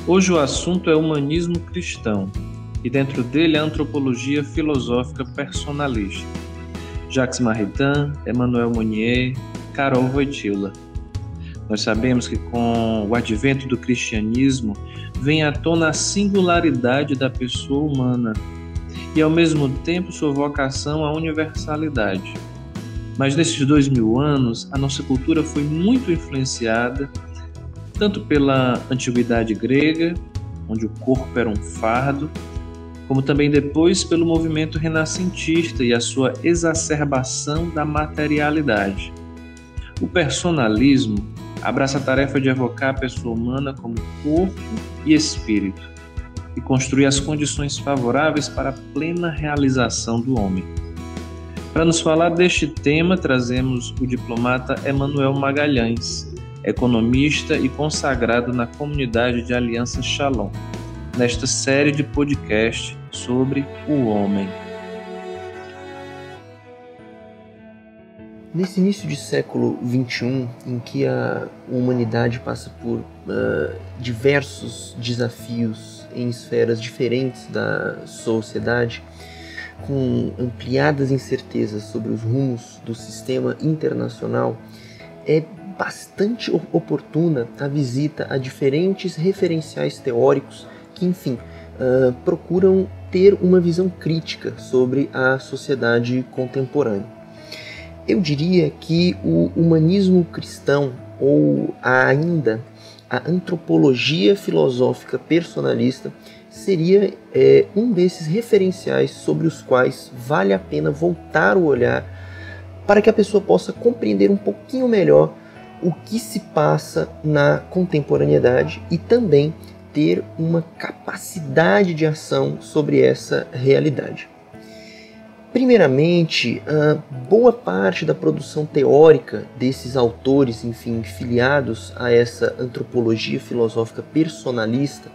Hoje o assunto é humanismo cristão e dentro dele a antropologia filosófica personalista. Jacques Maritain, Emmanuel Mounier, Carol Wojtyla. Nós sabemos que com o advento do cristianismo vem à tona a singularidade da pessoa humana e ao mesmo tempo sua vocação à universalidade. Mas nesses 2000 anos a nossa cultura foi muito influenciada tanto pela antiguidade grega, onde o corpo era um fardo, como também depois pelo movimento renascentista e a sua exacerbação da materialidade. O personalismo abraça a tarefa de evocar a pessoa humana como corpo e espírito e construir as condições favoráveis para a plena realização do homem. Para nos falar deste tema, trazemos o diplomata Emanuel Magalhães, economista e consagrado na comunidade de Aliança Shalom, nesta série de podcast sobre o homem. Nesse início de século XXI, em que a humanidade passa por diversos desafios em esferas diferentes da sociedade, com ampliadas incertezas sobre os rumos do sistema internacional, é bastante oportuna a visita a diferentes referenciais teóricos que, enfim, procuram ter uma visão crítica sobre a sociedade contemporânea. Eu diria que o humanismo cristão, ou ainda a antropologia filosófica personalista, seria um desses referenciais sobre os quais vale a pena voltar o olhar para que a pessoa possa compreender um pouquinho melhor o que se passa na contemporaneidade e também ter uma capacidade de ação sobre essa realidade. Primeiramente, boa parte da produção teórica desses autores, enfim, filiados a essa antropologia filosófica personalista,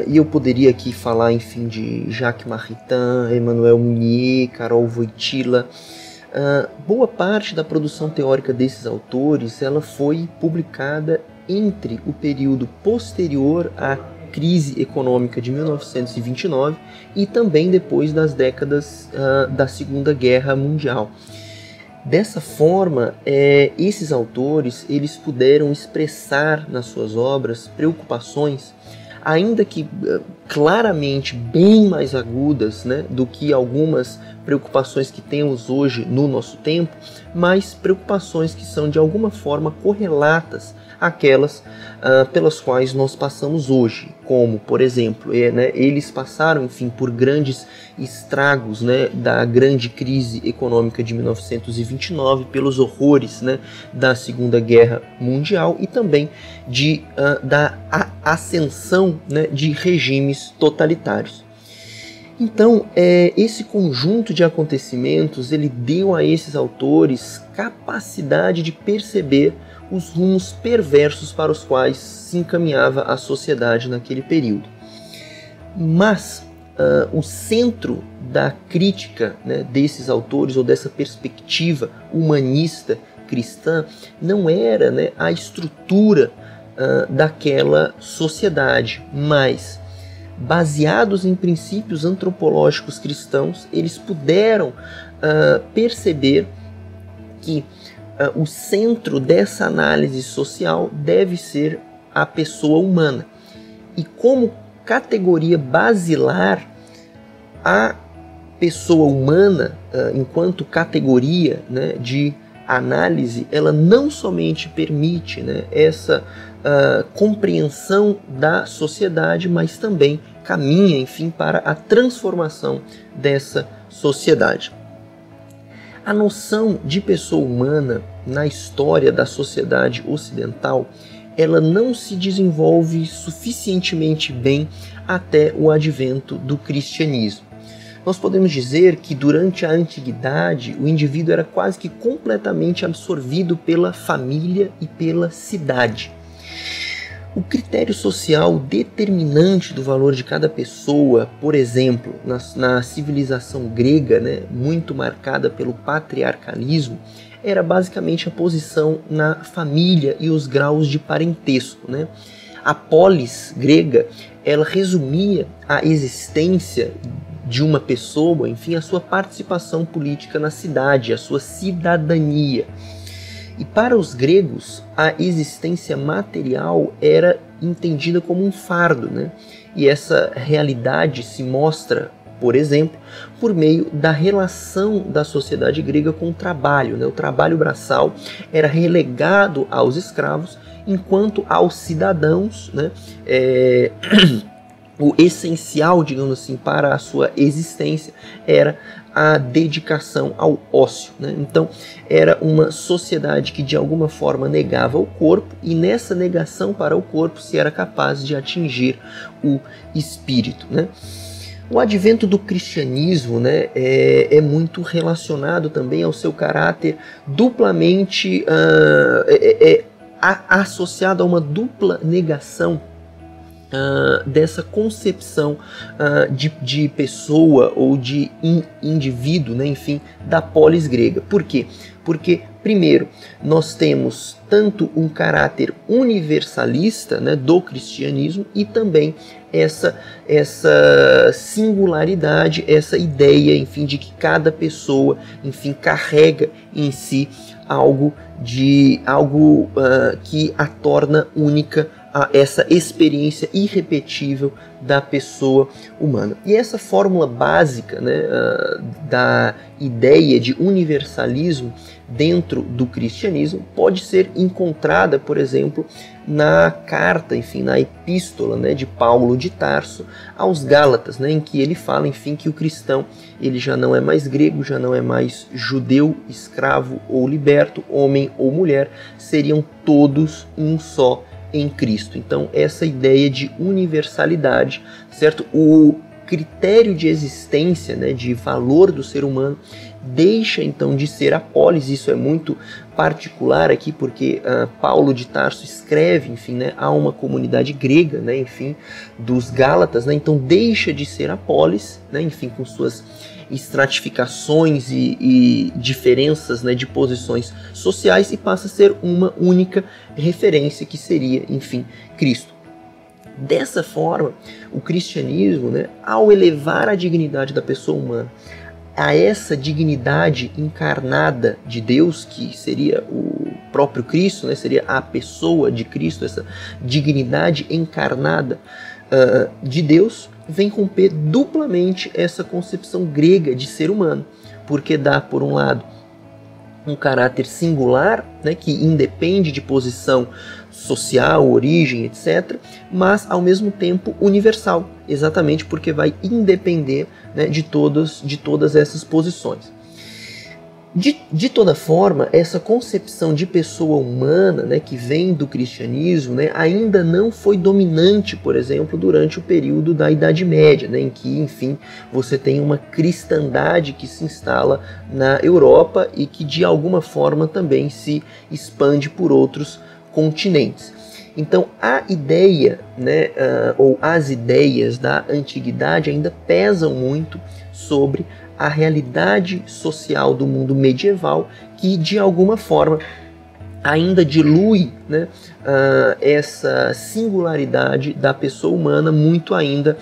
e eu poderia aqui falar, enfim, de Jacques Maritain, Emmanuel Mounier, Carol Wojtyla. Boa parte da produção teórica desses autores ela foi publicada entre o período posterior à crise econômica de 1929 e também depois das décadas da Segunda Guerra Mundial. Dessa forma, esses autores eles puderam expressar nas suas obras preocupações, ainda que claramente bem mais agudas, né, do que algumas preocupações que temos hoje no nosso tempo, mas preocupações que são de alguma forma correlatas àquelas pelas quais nós passamos hoje, como, por exemplo, eles passaram, enfim, por grandes estragos, né, da grande crise econômica de 1929, pelos horrores, né, da Segunda Guerra Mundial e também da ascensão, né, de regimes totalitários. Então, esse conjunto de acontecimentos ele deu a esses autores capacidade de perceber os rumos perversos para os quais se encaminhava a sociedade naquele período. Mas o centro da crítica, né, desses autores ou dessa perspectiva humanista cristã não era, né, a estrutura daquela sociedade, mas baseados em princípios antropológicos cristãos, eles puderam perceber que o centro dessa análise social deve ser a pessoa humana. E como categoria basilar, a pessoa humana, enquanto categoria, né, de análise, ela não somente permite, né, essa compreensão da sociedade, mas também caminha, enfim, para a transformação dessa sociedade. A noção de pessoa humana na história da sociedade ocidental, ela não se desenvolve suficientemente bem até o advento do cristianismo. Nós podemos dizer que durante a antiguidade o indivíduo era quase que completamente absorvido pela família e pela cidade. O critério social determinante do valor de cada pessoa, por exemplo, na civilização grega, né, muito marcada pelo patriarcalismo, era basicamente a posição na família e os graus de parentesco, né? A polis grega, ela resumia a existência de uma pessoa, enfim, a sua participação política na cidade, a sua cidadania. E para os gregos, a existência material era entendida como um fardo, né? E essa realidade se mostra, por exemplo, por meio da relação da sociedade grega com o trabalho, né? O trabalho braçal era relegado aos escravos, enquanto aos cidadãos, né, o essencial, digamos assim, para a sua existência era a dedicação ao ócio, né? Então era uma sociedade que de alguma forma negava o corpo, e nessa negação para o corpo se era capaz de atingir o espírito, né? O advento do cristianismo, né, é muito relacionado também ao seu caráter duplamente associado a uma dupla negação dessa concepção de pessoa ou de indivíduo, né, enfim, da polis grega. Por quê? Porque, primeiro, nós temos tanto um caráter universalista, né, do cristianismo, e também essa singularidade, essa ideia, enfim, de que cada pessoa, enfim, carrega em si algo que a torna única, a essa experiência irrepetível da pessoa humana. E essa fórmula básica, né, da ideia de universalismo dentro do cristianismo pode ser encontrada, por exemplo, na carta, enfim, na epístola, né, de Paulo de Tarso aos Gálatas, né, em que ele fala, enfim, que o cristão ele já não é mais grego, já não é mais judeu, escravo ou liberto, homem ou mulher, seriam todos um só em Cristo. Então, essa ideia de universalidade, certo? O critério de existência, né, de valor do ser humano, deixa então de ser a polis. Isso é muito particular aqui, porque Paulo de Tarso escreve, enfim, né, a uma comunidade grega, né, enfim, dos Gálatas, né, então deixa de ser a polis, né, enfim, com suas estratificações e diferenças, né, de posições sociais, e passa a ser uma única referência, que seria, enfim, Cristo. Dessa forma, o cristianismo, né, ao elevar a dignidade da pessoa humana a essa dignidade encarnada de Deus, que seria o próprio Cristo, né, seria a pessoa de Cristo, essa dignidade encarnada de Deus, vem romper duplamente essa concepção grega de ser humano, porque dá, por um lado, um caráter singular, né, que independe de posição social, origem, etc., mas ao mesmo tempo universal, exatamente porque vai independer, né, de todas essas posições. De toda forma, essa concepção de pessoa humana, né, que vem do cristianismo, né, ainda não foi dominante, por exemplo, durante o período da Idade Média, né, em que, enfim, você tem uma cristandade que se instala na Europa e que de alguma forma também se expande por outros continentes. Então a ideia, né, ou as ideias da antiguidade ainda pesam muito sobre a realidade social do mundo medieval, que de alguma forma ainda dilui, né, essa singularidade da pessoa humana, muito ainda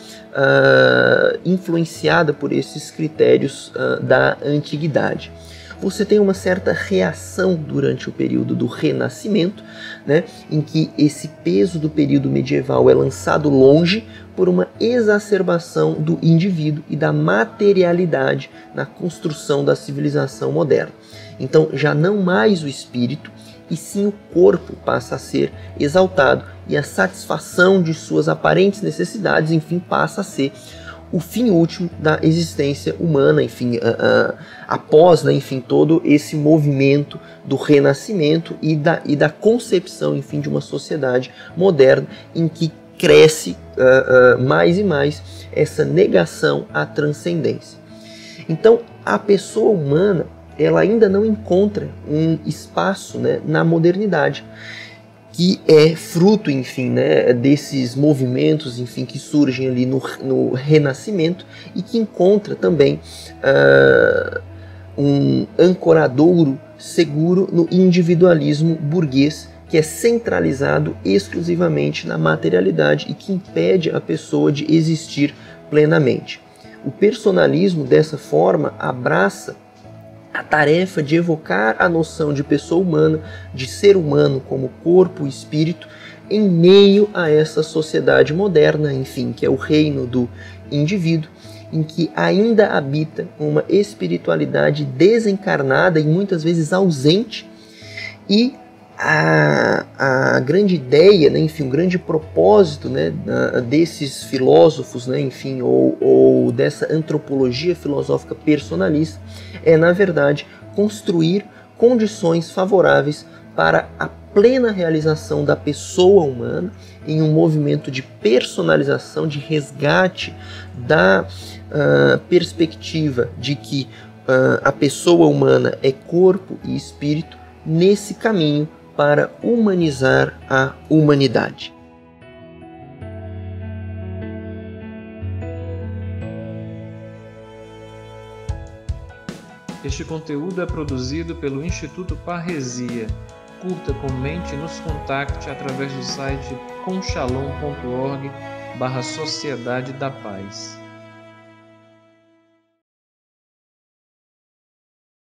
influenciada por esses critérios da antiguidade. Você tem uma certa reação durante o período do Renascimento, né, em que esse peso do período medieval é lançado longe por uma exacerbação do indivíduo e da materialidade na construção da civilização moderna. Então, já não mais o espírito, e sim o corpo passa a ser exaltado, e a satisfação de suas aparentes necessidades, enfim, passa a ser o fim último da existência humana, enfim, após, né, enfim, todo esse movimento do Renascimento e da concepção, enfim, de uma sociedade moderna em que cresce mais e mais essa negação à transcendência. Então, a pessoa humana, ela ainda não encontra um espaço, né, na modernidade, que é fruto, enfim, né, desses movimentos, enfim, que surgem ali no Renascimento, e que encontra também um ancoradouro seguro no individualismo burguês, que é centralizado exclusivamente na materialidade e que impede a pessoa de existir plenamente. O personalismo, dessa forma, abraça a tarefa de evocar a noção de pessoa humana, de ser humano como corpo e espírito, em meio a essa sociedade moderna, enfim, que é o reino do indivíduo, em que ainda habita uma espiritualidade desencarnada e muitas vezes ausente, e a grande ideia, né, enfim, o grande propósito, né, desses filósofos, né, enfim, ou dessa antropologia filosófica personalista é, na verdade, construir condições favoráveis para a plena realização da pessoa humana em um movimento de personalização, de resgate da perspectiva de que a pessoa humana é corpo e espírito nesse caminho para humanizar a humanidade. Este conteúdo é produzido pelo Instituto Parresia. Curta, comente e nos contacte através do site conshalom.org/Sociedade da Paz.